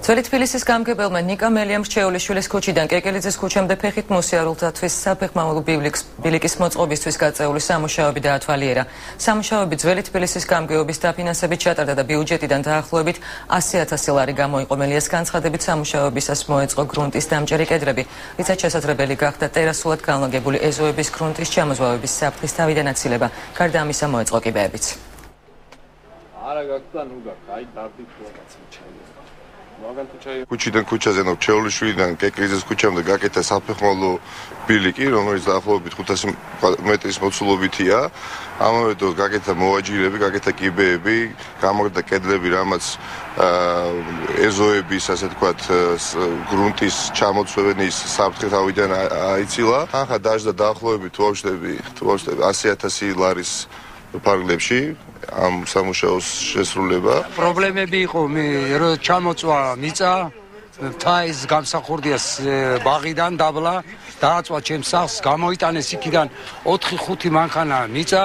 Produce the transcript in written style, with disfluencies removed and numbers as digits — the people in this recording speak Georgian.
ძველი თბილისის გამგებელმა ნიკა მელიამ-რჩეულიშვილის ქუჩიდან კეკელიძის ქუჩამდე ფეხით მოსიარულთათვის საფეხმავლო ბილიკის მოწყობისთვის გაწეული სამუშაოები დაათვალიერა. სამუშაოები ძველი თბილისის გამგეობის დაფინანსებით ჩატარდა და ბიუჯეტიდან დაახლოებით 100,000 ლარი გამოიყო. მელიას განცხადებით სამუშაოებისას მოეწყო გრუნტის დამჭერი კედრები, რითაც შესაძლებელი გახდა ტერასულად განლაგებული ეზოების გრუნტის ჩამოზვავების საფრთხის თავიდან აცილება. გარდა ამისა მოეწყო კიბეებიც. ქუჩიდან ქუჩაზე რჩეულიშვილიდან კეკელიძის ქუჩამდე გაკეთა საფეხმავლო ბილიკი, რომელიც დაახლოებით 500 მეტრის მოცულობითია. ამავე დროს გაკეთა მოვაჯირები, გაკეთა კიბეები, გამაგრდა კედლები, რამაც ეზოების, ასე თქვათ, გრუნტის ჩამოცვენის საფრთხე თავიდან აიცილა. ახლა დაждდა დაახლოებით თუ ვაუშვები 100,000 ლარის ფარგლებში ამ სამუშაოს შესრულება. პრობლემები იყო, რომ ჩამოწვა მიწა, თაის გამსახურდია ბაღიდან დაბლა, დააწვა ჩემს სახლს, გამოიტანეს იქიდან 4-5 მანქანა მიწა.